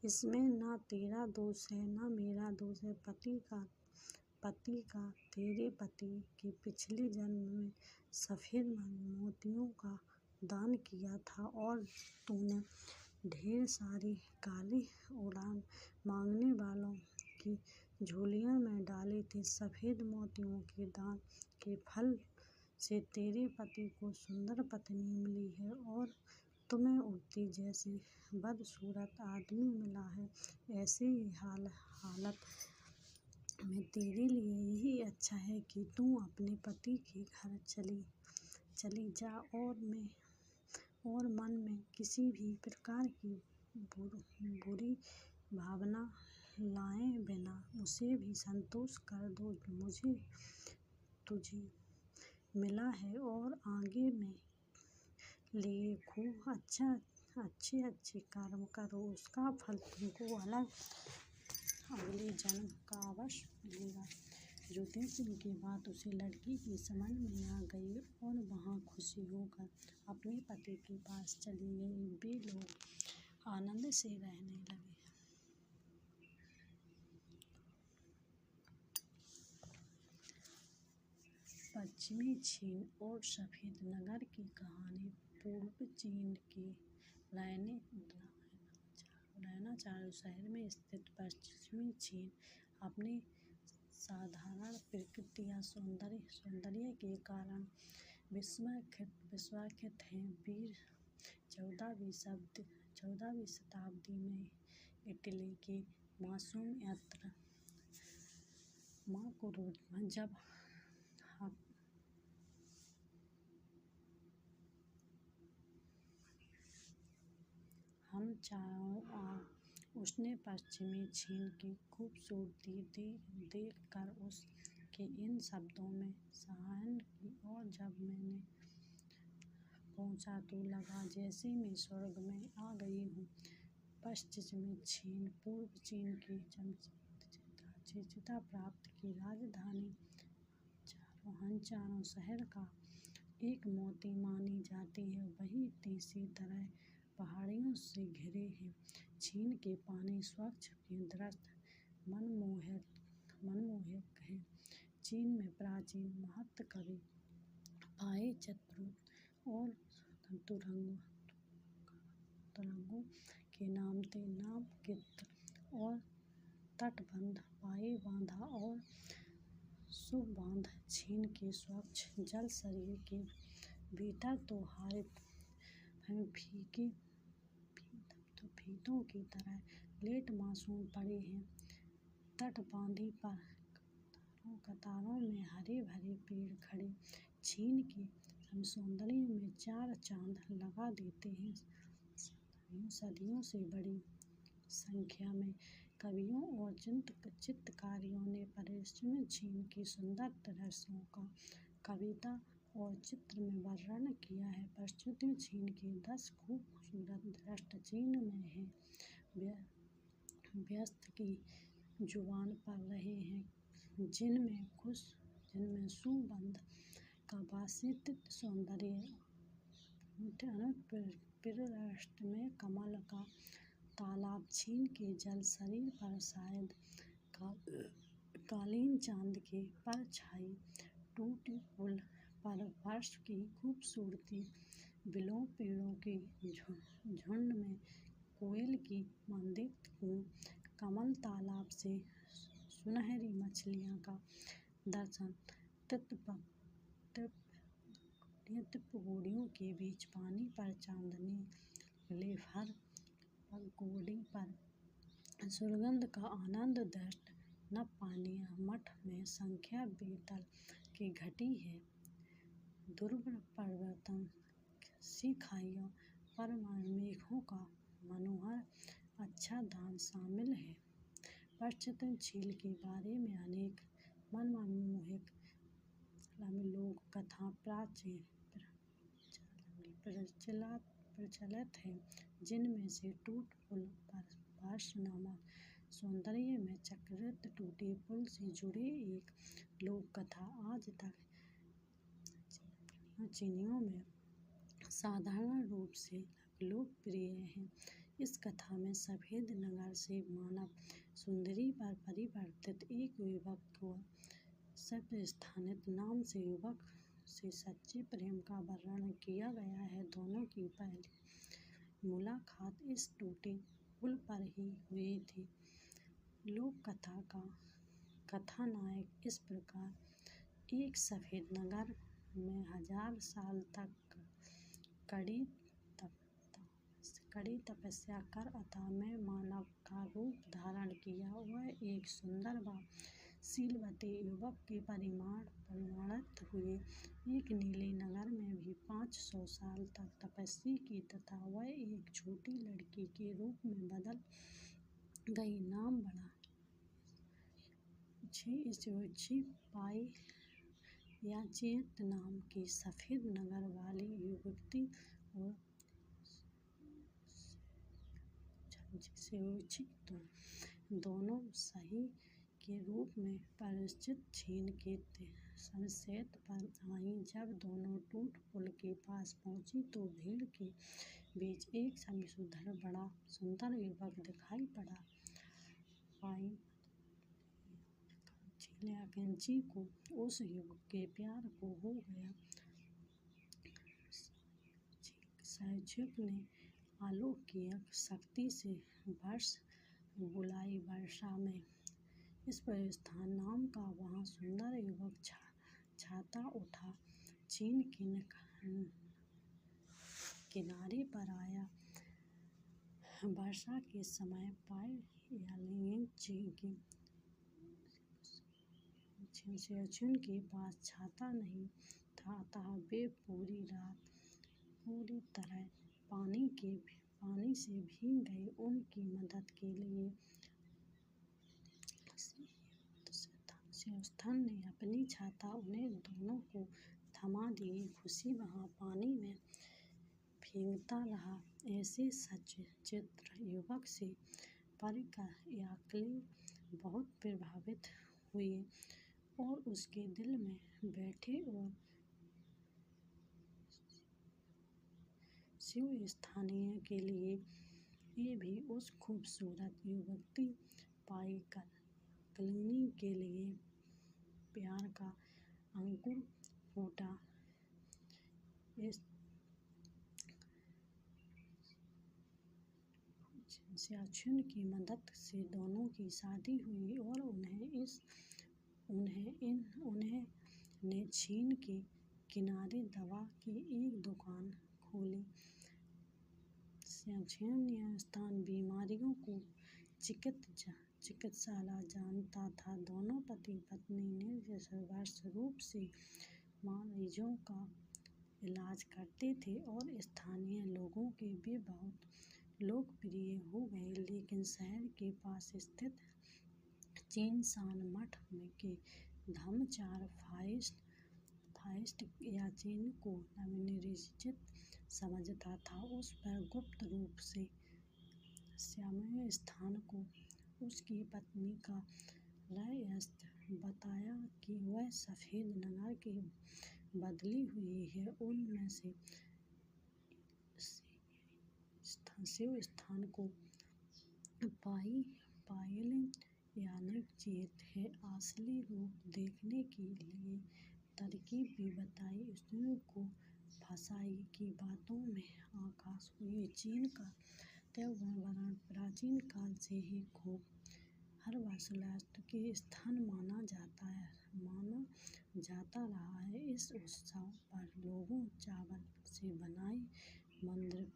इसमें न तेरा दोष है न मेरा दोष है। पति का तेरे पति के पिछले जन्म में सफेद मोतियों का दान किया था और तूने ढेर सारी काली उड़ान मांगने वालों की झोलियों में डाले थे। सफेद मोतियों के दान के फल से तेरे पति को सुंदर पत्नी मिली है और तुम्हें उड़ती जैसे बदसूरत आदमी मिला है। ऐसी ही हालत में तेरे लिए यही अच्छा है कि तू अपने पति के घर चली जा और मन में किसी भी प्रकार की बुरी भावना लाए बिना उसे भी संतोष कर दो। मुझे तुझे मिला है और आगे में लिए खूब अच्छे कर्म करो, उसका फल तुमको अगले जन्म का अवश्य मिलेगा। ज्योति सिंह की बात उसे लड़की की समझ में आ गई और वह खुशी होकर अपने पति के पास चली गई। वे लोग आनंद से रहने लगे। पश्चिमी चीन और सफेद नगर की कहानी। पूर्व चीन के रैनाचार्य शहर में स्थित पश्चिमी चीन अपनी साधारण प्रकृति या सौंदर्य के कारण विश्वविख्यात है। वीर 14वीं शताब्दी में इटली के मासूम यात्री मार्को रोज़ जब हम चारों ओर उसने पश्चिमी चीन की खूबसूरती देख कर उसके इन शब्दों में सराहना की और जब मैंने पहुंचा तो लगा जैसे मैं स्वर्ग में आ गई हूँ। पश्चिमी चीन पूर्व चीन की चिता प्रांत की राजधानी हानचाओ शहर का एक मोती मानी जाती है। वही तीसरी तरह पहाड़ियों से घिरे है। चीन के पानी स्वच्छ के दृश्य मनमोहक है। चीन में प्राचीन महाकवि पाए चित्रकूट और तुरंगों के नामचित्र और तटबंध पाए बांधा और सुबांध चीन के स्वच्छ जल शरीर के भीतर तो हरित फीतों की तरह लेट मासूम पड़े हैं। तटबंधी पर कतारों में हरे भरे पेड़ खड़े चीन के सौंदर्य में चार चांद लगा देते हैं। सदियों से बड़ी संख्या में कवियों और चित्रकारों ने पश्चिमी चीन की सुंदर दृश्यों का कविता और चित्र में वर्णन किया है। पश्चिमी चीन के 10 खूबसूरत दृश्य चीन में है व्यस्त की जुबान पर रहे हैं, जिनमें सुबंध का वास्तविक सौंदर्य उत्कृष्ट में कमल का तालाब चीन के जल शरीर पर शायद कालीन चांद की परछाई टूटे पुल पर वर्ष की खूबसूरती बिलों पेड़ों के झुंड में कोयल की मंदिर कमल तालाब से सुनहरी मछलियों का दर्शन पगोड़ियों के बीच पानी पर चांदनी लेफर पगोड़ी पर सुगंध का आनंद दृष्ट न पानिया मठ में संख्या बेतल की घटी है। दुर्लभ पर्वतों सी खाइयों पर मेघों का मनोहर आच्छादन शामिल है। पश्चिमी चीन के बारे में अनेक मनमोहक लोक कथा प्रचलित है, जिनमें से टूट पुल पर वर्णनात्मक सौंदर्य में चित्रित टूटे पुल से जुड़ी एक लोक कथा आज तक चीनियों में साधारण रूप से लोकप्रिय है। इस कथा में सफेद नगर से मानव सुंदरी पर परिवर्तित एक युवक को स्थानिक नाम से युवक से सच्चे प्रेम का वर्णन किया गया है। दोनों की पहली मुलाकात इस टूटे पुल पर ही हुई थी। लोक कथा का कथानायक इस प्रकार एक सफेद नगर में 1000 साल तक कड़ी तपस्या कर अंत में मानव का रूप धारण किया। वह एक सुंदर व शीलवती युवक के परिमाणित हुए। एक नीले नगर में भी 500 साल तक तपस्या की तथा वह एक छोटी लड़की के रूप में बदल गई। नाम बड़ा अच्छी पाई याचेत नाम की सफ़ेद नगर वाली युवती और सेवची दोनों सही के रूप में परिचित छीन के शमशेर पर आईं। जब दोनों टूट पुल के पास पहुंची तो भीड़ के बीच एक शमशुदर बड़ा सुंदर युवक दिखाई पड़ा। पाई कैंची को उस युवक के प्यार को हो गया। शैक्षिक ने अलौकिक शक्ति से वर्ष बुलाई वर्षा में इस स्थान नाम का वहाँ सुंदर युवक छाता उठा चीन के किनारे पर आया। वर्षा के समय पाई यालिंग के पास छाता नहीं था, अतः वे पूरी रात पूरी तरह पानी से भीग गए। उनकी मदद के लिए शैवस्थल ने अपनी छाता उन्हें दोनों को थमा दी। खुशी वहाँ पानी में भीगता रहा। ऐसे सचित्र युवक से याकलिंग बहुत प्रभावित हुए और उसके दिल में बैठे और शिव स्थानीय के लिए ये भी उस खूबसूरत युवती पाई याकलिंग के लिए प्यार का अंकुर फूटा। शैक्षिक की मदद से दोनों की शादी हुई और उन्हें चीन के किनारे दवा की एक दुकान खोली। शैक्षिक यह स्थान बीमारियों को चिकित्सालय जानता था। दोनों पति पत्नी निस्वार्थ रूप से मरीजों का इलाज करते थे और स्थानीय लोगों के वे बहुत लोकप्रिय हो गए। लेकिन शहर के पास स्थित चेनशान मठ के धर्माचार्य फाइस्ट याचेन को निश्चित समझता था। उस पर गुप्त रूप से शमशेर स्थान को उसकी पत्नी का रहस्य बताया कि वह सफ़ेद नगर की बदली हुई है। उनमें से शिव स्थान को पायल याचेत है। असली रूप देखने के लिए तरकीब भी बताई। उसने को फंसाई की बातों में आकाश हुई। चीन का पर्यावरण प्राचीन काल से ही खूब हर्षोल्लास के स्थान माना जाता रहा है। इस उत्सव पर लोग चावल से बनाए मंत्र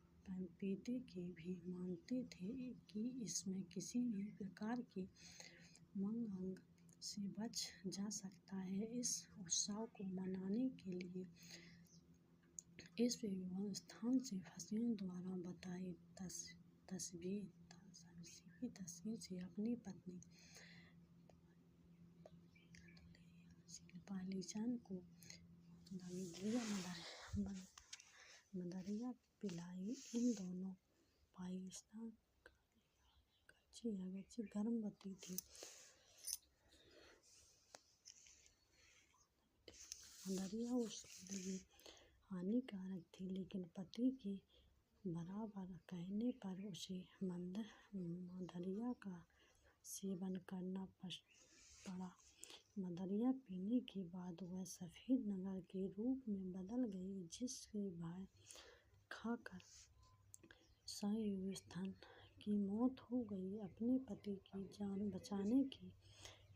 पेटे के भी मानते थे कि इसमें किसी भी प्रकार के मंगल से बचा जा सकता है। इस उत्सव को मनाने के लिए इस स्थान से फंसियों द्वारा बताई तस्वीर से अपनी पत्नी पालीचान को मदरिया पिलाई। इन दोनों पाईस्ता यागची गर्भवती थी। मदरिया उसके लिए हानिकारक थी, लेकिन पति के बराबर कहने पर उसे मदरिया का सेवन करना पड़ा। मदरिया पीने के बाद वह सफ़ेद नगर के रूप में बदल गई, जिसके भय खाकर शैवस्थल की मौत हो गई। अपने पति की जान बचाने के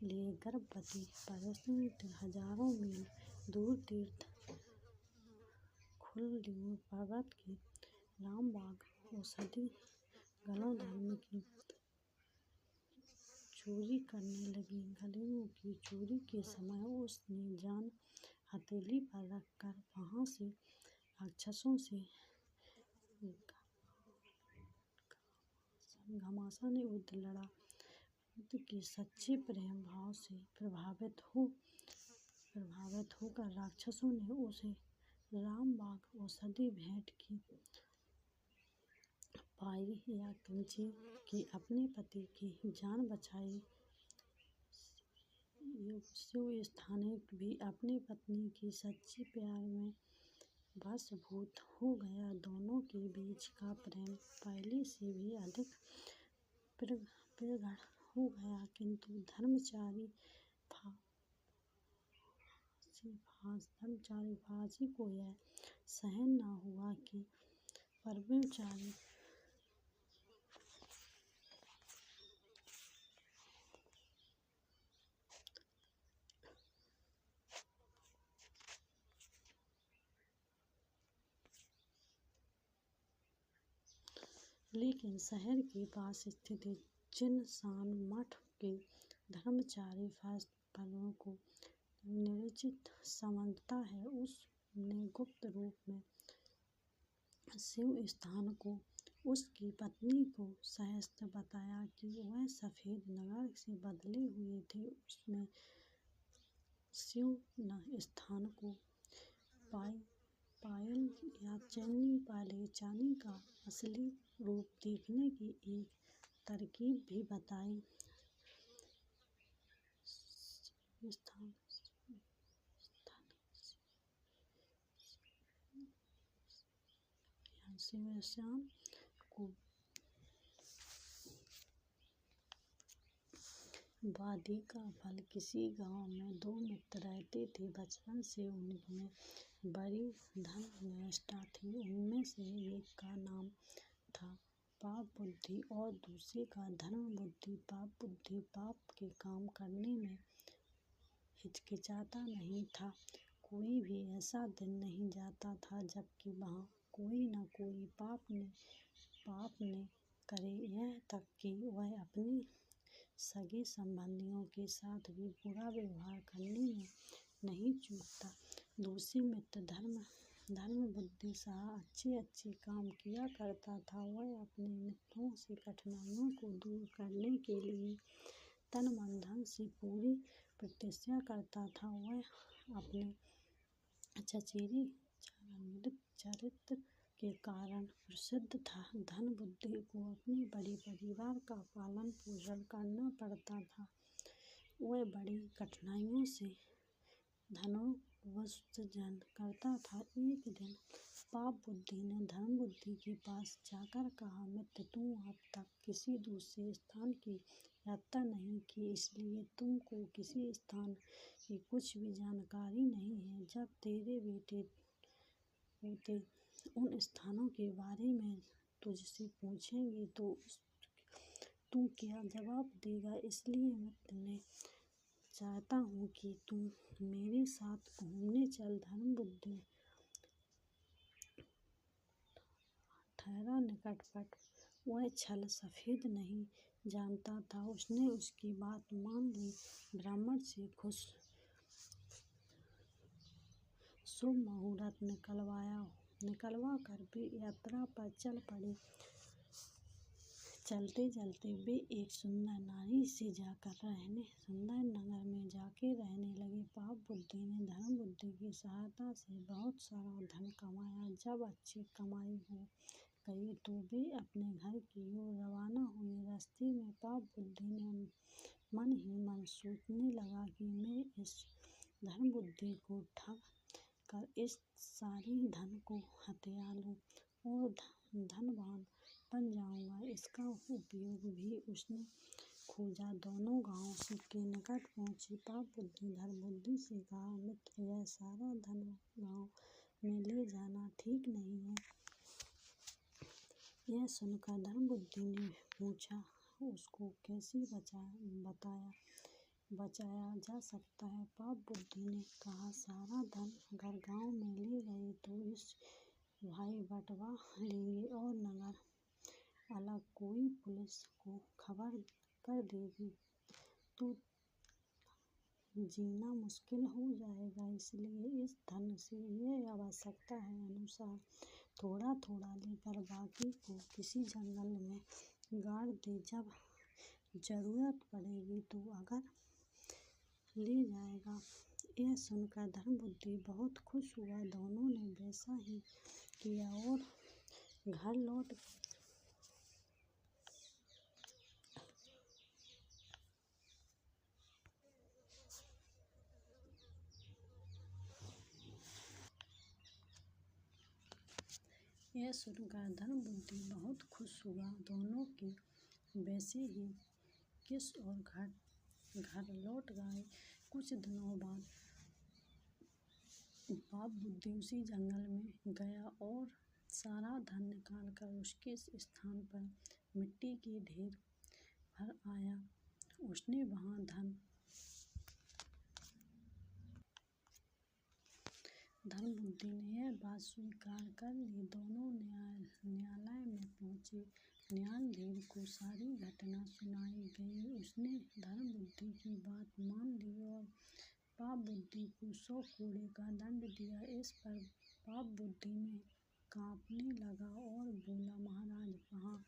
लिए गर्भवती पाईस्ता हजारों मील दूर तीर्थ खुलदुन पर्वत के रामबाग औषधि गलौधर्म की चोरी करने लगी। गलेगों की चोरी के समय उसने जान हथेली पर रखकर वहाँ से राक्षसों से घमासान युद्ध लड़ा। युद्ध के सच्चे प्रेम भाव से प्रभावित होकर राक्षसों ने उसे रामबाण औषधि भेंट की। पाई या कंची की अपने पति की जान बचाई। शिव स्थानिक भी अपनी पत्नी की सच्चे प्यार में वशभूत हो गया। दोनों के बीच का प्रेम पहले से भी अधिक प्रगाढ़ हो गया, किंतु धर्मचारी फांसी को यह सहन न हुआ कि ब्रह्मचारी लेकिन शहर के पास स्थित चिन्नसान मठ के धर्मचारी फलों को निर्जित समझता है। उसने गुप्त रूप में शिव स्थान को उसकी पत्नी को सहस्त्र बताया कि वह सफेद नगर से बदले हुए थे। उसने शिव स्थान को पायल या चांदी का असली रूप देखने की एक तरकीब भी बताई। शिवशान को वादी का फल। किसी गांव में दो मित्र रहते थे। बचपन से उनमें बड़ी धन निष्ठा थी। उनमें से एक का नाम था पाप बुद्धि और दूसरे का धर्म बुद्धि। पाप बुद्धि पाप के काम करने में हिचकिचाता नहीं था। कोई भी ऐसा दिन नहीं जाता था जबकि वहाँ कोई न कोई पाप ने करे। यहाँ तक कि वह अपने सगे संबंधियों के साथ भी बुरा व्यवहार करने में नहीं चूकता। दूसरे मित्र धर्म बुद्धि सह अच्छे काम किया करता था। वह अपने मित्रों से कठिनाइयों को दूर करने के लिए तन मन धन से पूरी प्रतिज्ञा करता था। वह अपने चचेरे चरित्र के कारण प्रसिद्ध था। धन बुद्धि को अपने बड़े परिवार का पालन पोषण करना पड़ता था। वह बड़ी कठिनाइयों से धनोपार्जन करता था। एक दिन पाप बुद्धि ने धर्म बुद्धि के पास जाकर कहा, मित्र, तुम अब तक किसी दूसरे स्थान की यात्रा नहीं की, इसलिए तुमको किसी स्थान की कुछ भी जानकारी नहीं है। जब तेरे बेटे पोते उन स्थानों के बारे में तुझसे पूछेंगे तो तू क्या जवाब देगा? इसलिए मित्र ने चाहता हूँ कि तुम मेरे साथ घूमने चल। धर्म बुद्धि ठहरा निकटपट। वह छल सफेद नहीं जानता था। उसने उसकी बात मान ली। ब्राह्मण से शुभ मुहूर्त निकलवा कर वे यात्रा पर चल पड़े। चलते चलते वे एक सुंदर नारी से सुंदर नगर में जाके रहने लगे। पाप बुद्धि ने धर्म बुद्धि की सहायता से बहुत सारा धन कमाया। जब अच्छी कमाई हो गई तो वे अपने घर की ओर रवाना हुए। रास्ते में पाप बुद्धि ने मन ही मन सोचने लगा कि मैं इस धर्म बुद्धि को ठग कर इस सारे धन को हथिया लूं और धनवान बन जाऊंगा। इसका उपयोग भी उसने खोजा। दोनों गांव के निकट पहुंचे। पाप बुद्धि धर्म बुद्धि से कहा, मित्र, यह सारा धन गांव में ले जाना ठीक नहीं है। यह सुनकर धर्म बुद्धि ने पूछा, उसको कैसे बचाया जा सकता है? पाप बुद्धि ने कहा, सारा धन अगर गांव में ले गए तो इस भाई बंटवा लेंगे और नगर अलग। कोई पुलिस को खबर कर देगी तो जीना मुश्किल हो जाएगा। इसलिए इस धन से ये आवश्यकता है अनुसार थोड़ा थोड़ा लेकर बाकी को किसी जंगल में गाड़ दे। जब जरूरत पड़ेगी तो अगर ले जाएगा। यह सुनकर धर्मबुद्धि बहुत खुश हुआ। दोनों ने वैसा ही किया और घर लौट गए। यह सुनकर धर्मबुद्धि बहुत खुश हुआ। दोनों की वैसे ही किस और घर लौट गए। कुछ दिनों बाद पाप बुद्धि उसी जंगल में गया और सारा धन निकालकर उसके स्थान पर मिट्टी के ढेर भर आया। उसने वहाँ धर्मबुद्धि ने यह बात स्वीकार कर ली। दोनों न्यायालय में पहुँचे। न्यायाधीश को सारी घटना सुनाई गई। उसने धर्मबुद्धि की बात मान ली और पाप बुद्धि को 100 कोड़े का दंड दिया। इस पर पाप बुद्धि में कांपने लगा और बोला, महाराज, वहाँ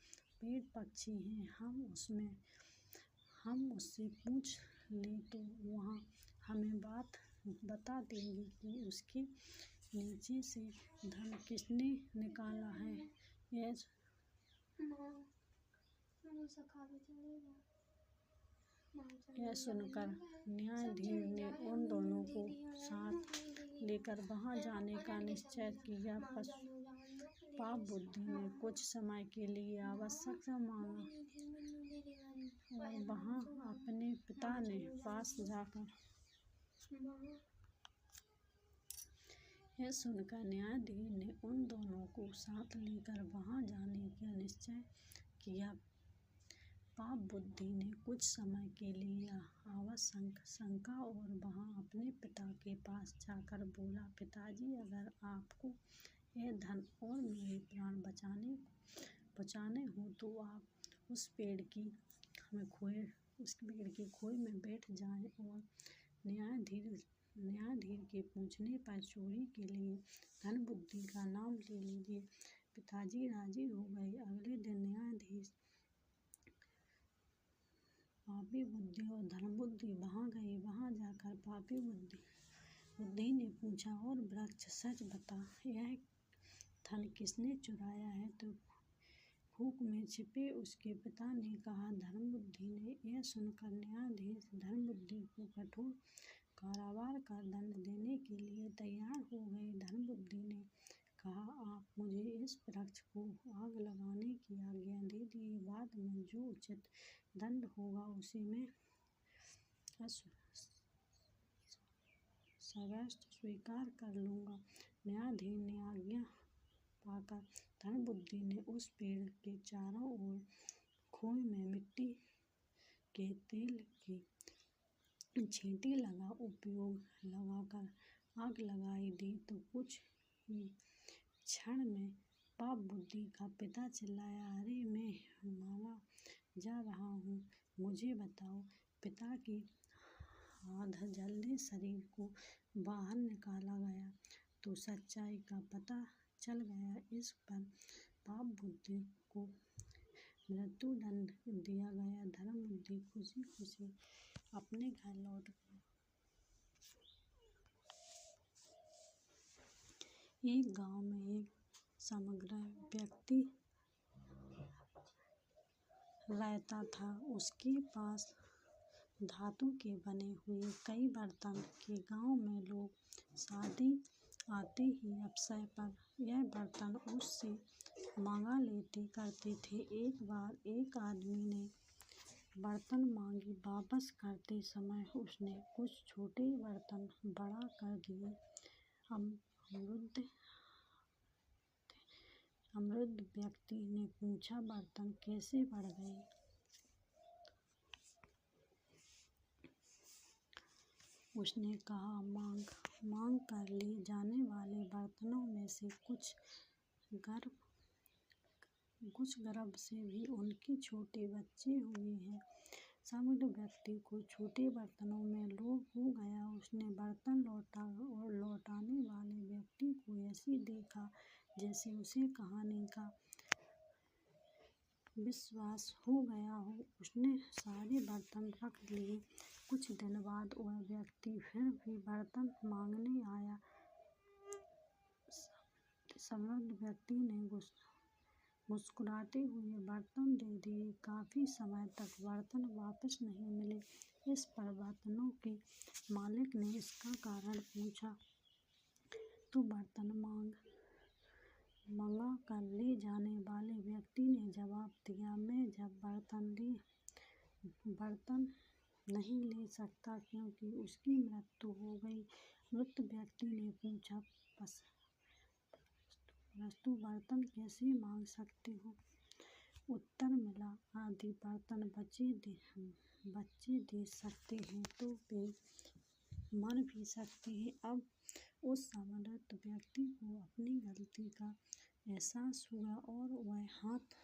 पेड़ पक्षी हैं, हम उससे पूछ ले तो वहाँ हमें बात बता देंगे कि उसके नीचे से धन किसने निकाला है। यह सुनकर न्यायाधीश ने उन दोनों को साथ लेकर वहाँ जाने का निश्चय किया। पाप बुद्धि ने कुछ समय के लिए आवश्यकता मांगा और वहाँ अपने पिता ने पास जाकर यह सुनकर न्यायाधीश ने उन दोनों को साथ लेकर वहाँ जाने का निश्चय किया। पाप बुद्धि ने कुछ समय के लिए आवश्यकता और वहाँ अपने पिता के पास जाकर बोला, पिताजी, अगर आपको यह धन और मेरे प्राण बचाने हो तो आप उस पेड़ की खोई में बैठ जाएं। और न्यायाधीश के पूछने पर चोरी के लिए धर्मबुद्धि का नाम ले लीजिए। पिताजी राजी हो गए। अगले दिन न्यायाधीश, पापी बुद्धि और धर्मबुद्धि वहाँ गए। वहाँ जाकर पापी बुद्धि ने पूछा, और वृक्ष, सच बता, यह धन किसने चुराया है? तो फूक में छिपे उसके पिता ने कहा। धर्मबुद्धि ने यह सुनकर न्यायाधीश धर्मबुद्धि को कठोर कारावास का दंड देने के लिए तैयार हो गए। धर्मबुद्धि ने कहा, आप मुझे इस वृक्ष को आग लगाने की आज्ञा दे दीजिए। बाद में जो उचित दंड होगा उसे मैं सवैतः स्वीकार कर लूँगा। न्यायाधीश ने आज्ञा पाकर धर्मबुद्धि ने उस पेड़ के चारों ओर खोई में मिट्टी के तेल की छींटे लगाकर आग लगाई दी। तो कुछ ही क्षण में पाप बुद्धि का पिता चिल्लाया, अरे, मैं मारा जा रहा हूँ, मुझे बचाओ। पिता के आधा जले शरीर को बाहर निकाला गया तो सच्चाई का पता चल गया। इस पर पाप बुद्धि को मृत्युदंड दिया गया। धर्मबुद्धि खुशी खुशी अपने घर लौट गया। एक गांव में एक समग्र व्यक्ति रहता था। उसके पास धातु के बने हुए कई बर्तन थे। गांव में लोग शादी आते ही अवसर पर यह बर्तन उससे मांगा लेते करते थे। एक बार एक आदमी ने बर्तन मांगे। वापस करते समय उसने कुछ छोटे बर्तन बड़ा कर दिए। अमृत व्यक्ति ने पूछा, बर्तन कैसे बढ़ गए? उसने कहा, मांग कर ले जाने वाले बर्तनों में से कुछ गर्भ से भी उनके छोटे बच्चे हुए हैं। समृद्ध व्यक्ति को छोटे बर्तनों में लोभ हो गया। उसने बर्तन लौटाने वाले व्यक्ति को ऐसे देखा जैसे उसे कहानी का विश्वास हो गया हो। उसने सारे बर्तन रख लिए। कुछ दिन बाद वह व्यक्ति फिर भी बर्तन मांगने आया। समृद्ध व्यक्ति ने मुस्कुराते हुए बर्तन दे दिए। काफी समय तक बर्तन वापस नहीं मिले। इस पर बर्तनों के मालिक ने इसका कारण पूछा तो बर्तन मंगा कर ले जाने वाले व्यक्ति ने जवाब दिया, मैं जब बर्तन नहीं ले सकता क्योंकि उसकी मृत्यु हो गई। मृत व्यक्ति ने पूछा, परंतु बर्तन कैसे मांग सकते हो? उत्तर मिला, आदि बर्तन बच्चे दे सकते हैं तो वे मर भी सकते हैं। अब उस समृद्ध व्यक्ति को अपनी गलती का एहसास हुआ और वह हाथ